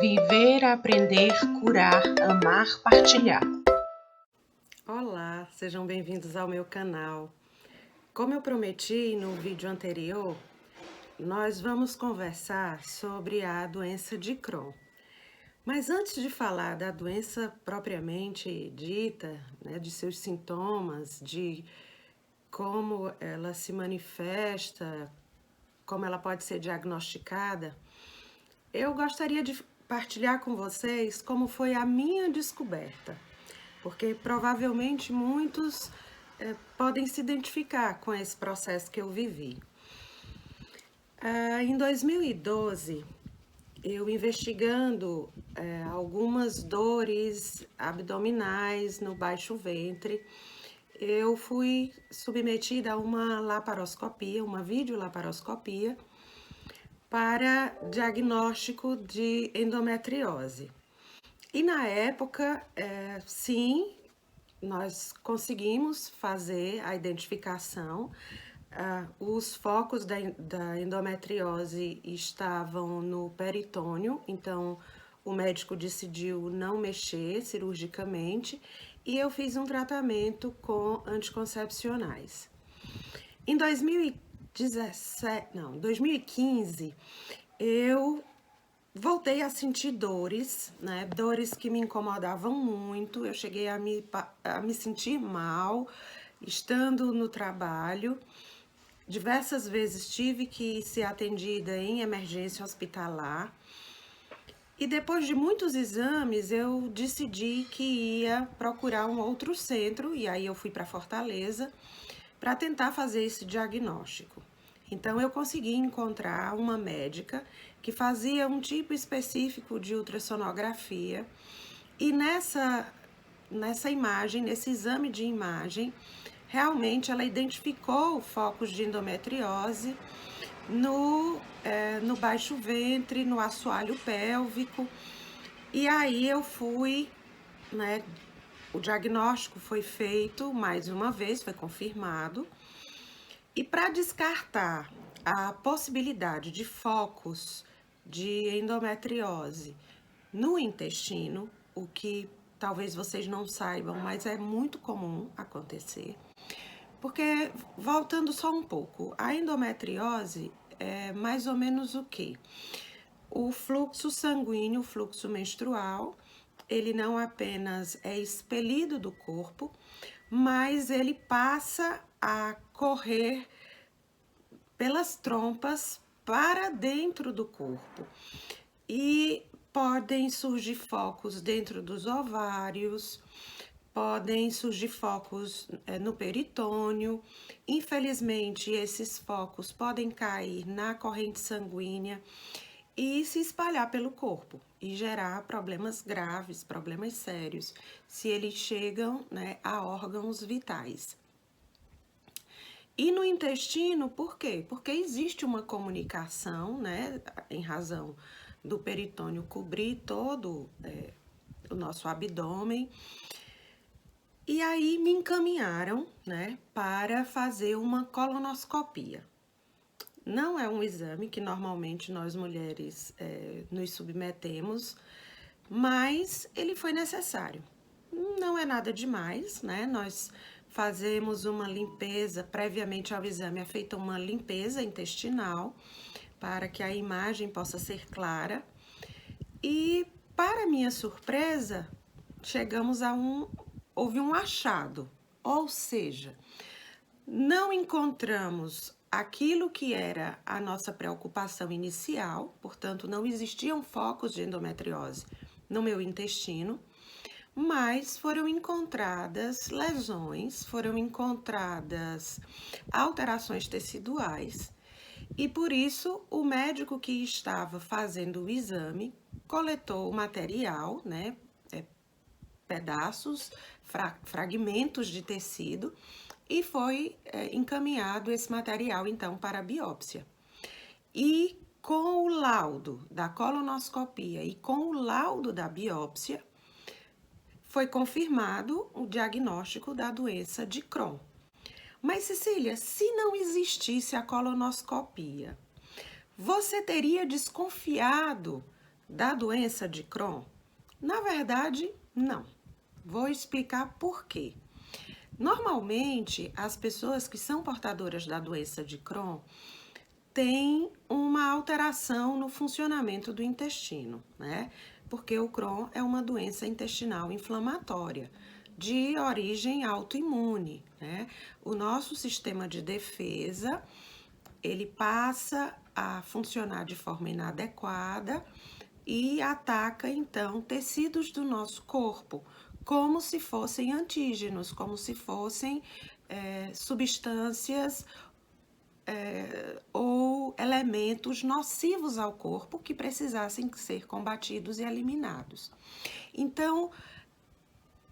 Viver, aprender, curar, amar, partilhar. Olá, sejam bem-vindos ao meu canal. Como eu prometi no vídeo anterior, nós vamos conversar sobre a doença de Crohn. Mas antes de falar da doença propriamente dita, né, de seus sintomas, de como ela se manifesta, como ela pode ser diagnosticada, eu gostaria de partilhar com vocês como foi a minha descoberta, porque provavelmente muitos podem se identificar com esse processo que eu vivi. Em 2012, eu investigando algumas dores abdominais no baixo ventre, eu fui submetida a uma laparoscopia, uma videolaparoscopia, para diagnóstico de endometriose. E na época, sim, nós conseguimos fazer a identificação. Os focos da endometriose estavam no peritônio, então o médico decidiu não mexer cirurgicamente e eu fiz um tratamento com anticoncepcionais. Em 2015, eu voltei a sentir dores, né? Dores que me incomodavam muito. Eu cheguei a me sentir mal estando no trabalho. Diversas vezes tive que ser atendida em emergência hospitalar. E depois de muitos exames, eu decidi que ia procurar um outro centro, e aí eu fui para Fortaleza para tentar fazer esse diagnóstico. Então, eu consegui encontrar uma médica que fazia um tipo específico de ultrassonografia, e nessa imagem, nesse exame de imagem, realmente ela identificou focos de endometriose no baixo ventre, no assoalho pélvico. E aí eu fui, né? O diagnóstico foi feito mais uma vez, foi confirmado. E para descartar a possibilidade de focos de endometriose no intestino, o que talvez vocês não saibam, mas é muito comum acontecer. Porque, voltando só um pouco, a endometriose é mais ou menos o quê? O fluxo sanguíneo, o fluxo menstrual, ele não apenas é expelido do corpo, mas ele passa a correr pelas trompas para dentro do corpo. E podem surgir focos dentro dos ovários, podem surgir focos no peritônio. Infelizmente, esses focos podem cair na corrente sanguínea e se espalhar pelo corpo e gerar problemas graves, problemas sérios, se eles chegam, né, a órgãos vitais. E no intestino, por quê? Porque existe uma comunicação, né, em razão do peritônio cobrir todo o nosso abdômen. E aí me encaminharam, né, para fazer uma colonoscopia. Não é um exame que normalmente nós mulheres nos submetemos, mas ele foi necessário. Não é nada demais, né? Nós fazemos uma limpeza, previamente ao exame é feita uma limpeza intestinal, para que a imagem possa ser clara. E, para minha surpresa, houve um achado, ou seja, não encontramos aquilo que era a nossa preocupação inicial, portanto, não existiam focos de endometriose no meu intestino, mas foram encontradas lesões, foram encontradas alterações teciduais, e por isso o médico que estava fazendo o exame coletou o material, né, pedaços, fragmentos de tecido, e foi encaminhado esse material, então, para a biópsia. E com o laudo da colonoscopia e com o laudo da biópsia, foi confirmado o diagnóstico da doença de Crohn. Mas, Cecília, se não existisse a colonoscopia, você teria desconfiado da doença de Crohn? Na verdade, não. Vou explicar por quê. Normalmente, as pessoas que são portadoras da doença de Crohn têm uma alteração no funcionamento do intestino, né? Porque o Crohn é uma doença intestinal inflamatória de origem autoimune, né? O nosso sistema de defesa, ele passa a funcionar de forma inadequada e ataca, então, tecidos do nosso corpo, como se fossem antígenos, como se fossem substâncias ou elementos nocivos ao corpo que precisassem ser combatidos e eliminados. Então,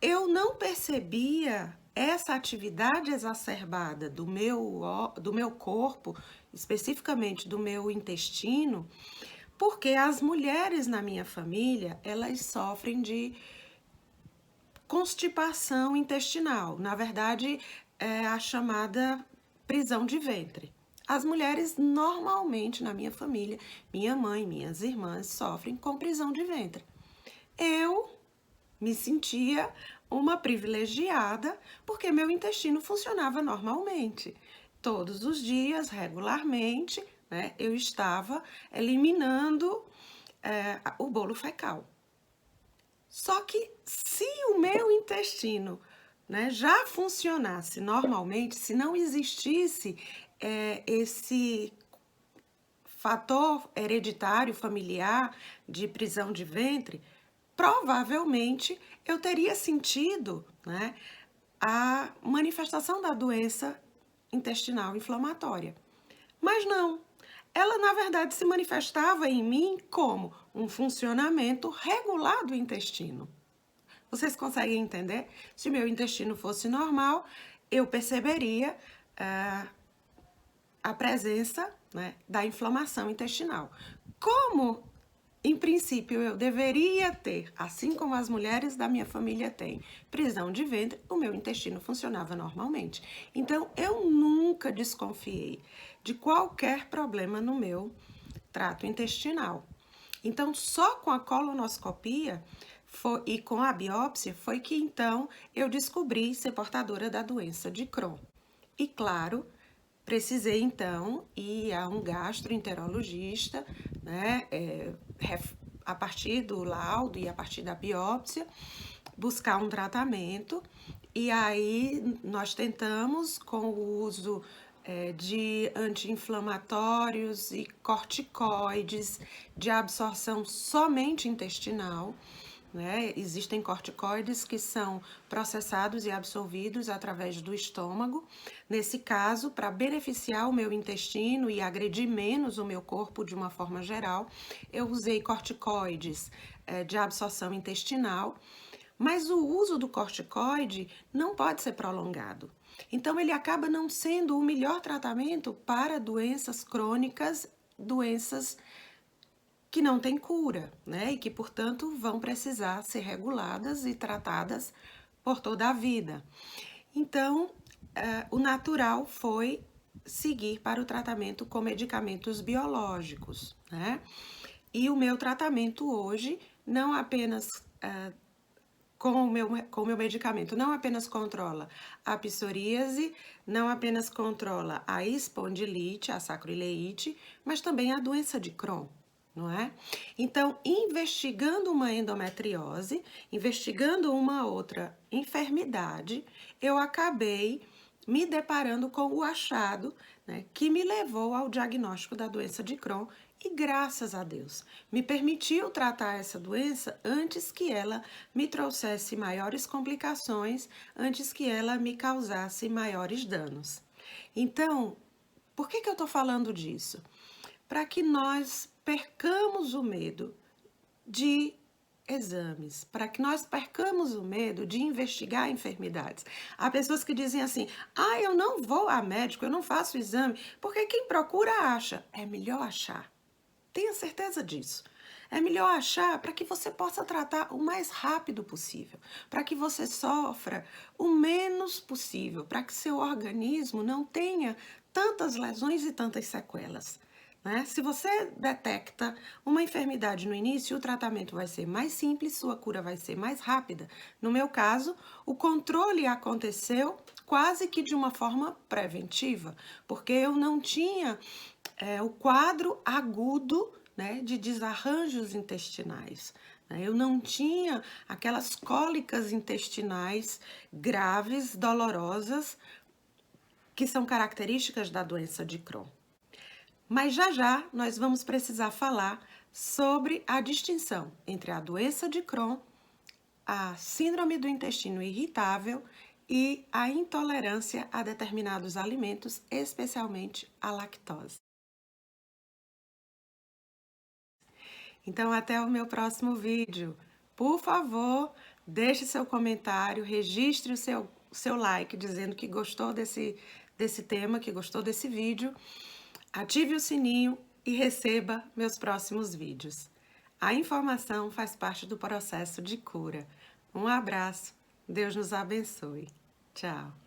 eu não percebia essa atividade exacerbada do meu corpo, especificamente do meu intestino, porque as mulheres na minha família, elas sofrem de constipação intestinal. Na verdade, é a chamada prisão de ventre. As mulheres normalmente na minha família, minha mãe, minhas irmãs, sofrem com prisão de ventre. Eu me sentia uma privilegiada porque meu intestino funcionava normalmente. Todos os dias, regularmente, né, eu estava eliminando o bolo fecal. Só que se o meu intestino, né, já funcionasse normalmente, se não existisse esse fator hereditário familiar de prisão de ventre, provavelmente eu teria sentido, né, a manifestação da doença intestinal inflamatória. Mas não, ela na verdade se manifestava em mim como um funcionamento regular do intestino. Vocês conseguem entender? Se o meu intestino fosse normal, eu perceberia a presença, né, da inflamação intestinal. Como, em princípio, eu deveria ter, assim como as mulheres da minha família têm, prisão de ventre, o meu intestino funcionava normalmente. Então, eu nunca desconfiei de qualquer problema no meu trato intestinal. Então, só com a colonoscopia e com a biópsia foi que, então, eu descobri ser portadora da doença de Crohn. E, claro, precisei, então, ir a um gastroenterologista, né, a partir do laudo e a partir da biópsia, buscar um tratamento. E aí nós tentamos, com o uso de anti-inflamatórios e corticoides de absorção somente intestinal, né? Existem corticoides que são processados e absorvidos através do estômago. Nesse caso, para beneficiar o meu intestino e agredir menos o meu corpo de uma forma geral, eu usei corticoides de absorção intestinal, mas o uso do corticoide não pode ser prolongado. Então, ele acaba não sendo o melhor tratamento para doenças crônicas, doenças que não têm cura, né? E que, portanto, vão precisar ser reguladas e tratadas por toda a vida. Então, o natural foi seguir para o tratamento com medicamentos biológicos, né? E o meu tratamento hoje, não apenas com o meu medicamento, não apenas controla a psoríase, não apenas controla a espondilite, a sacroileite, mas também a doença de Crohn. Não é? Então, investigando uma endometriose, investigando uma outra enfermidade, eu acabei me deparando com o achado, né, que me levou ao diagnóstico da doença de Crohn e, graças a Deus, me permitiu tratar essa doença antes que ela me trouxesse maiores complicações, antes que ela me causasse maiores danos. Então, por que eu estou falando disso? Para que nós percamos o medo de exames, para que nós percamos o medo de investigar enfermidades. Há pessoas que dizem assim, eu não vou a médico, eu não faço exame, porque quem procura acha. É melhor achar. Tenha certeza disso. É melhor achar para que você possa tratar o mais rápido possível, para que você sofra o menos possível, para que seu organismo não tenha tantas lesões e tantas sequelas. né? Se você detecta uma enfermidade no início, o tratamento vai ser mais simples, sua cura vai ser mais rápida. No meu caso, o controle aconteceu quase que de uma forma preventiva, porque eu não tinha o quadro agudo, né, de desarranjos intestinais. Eu não tinha aquelas cólicas intestinais graves, dolorosas, que são características da doença de Crohn. Mas já já nós vamos precisar falar sobre a distinção entre a doença de Crohn, a síndrome do intestino irritável e a intolerância a determinados alimentos, especialmente a lactose. Então, até o meu próximo vídeo. Por favor, deixe seu comentário, registre o seu like dizendo que gostou desse tema, que gostou desse vídeo. Ative o sininho e receba meus próximos vídeos. A informação faz parte do processo de cura. Um abraço, Deus nos abençoe. Tchau.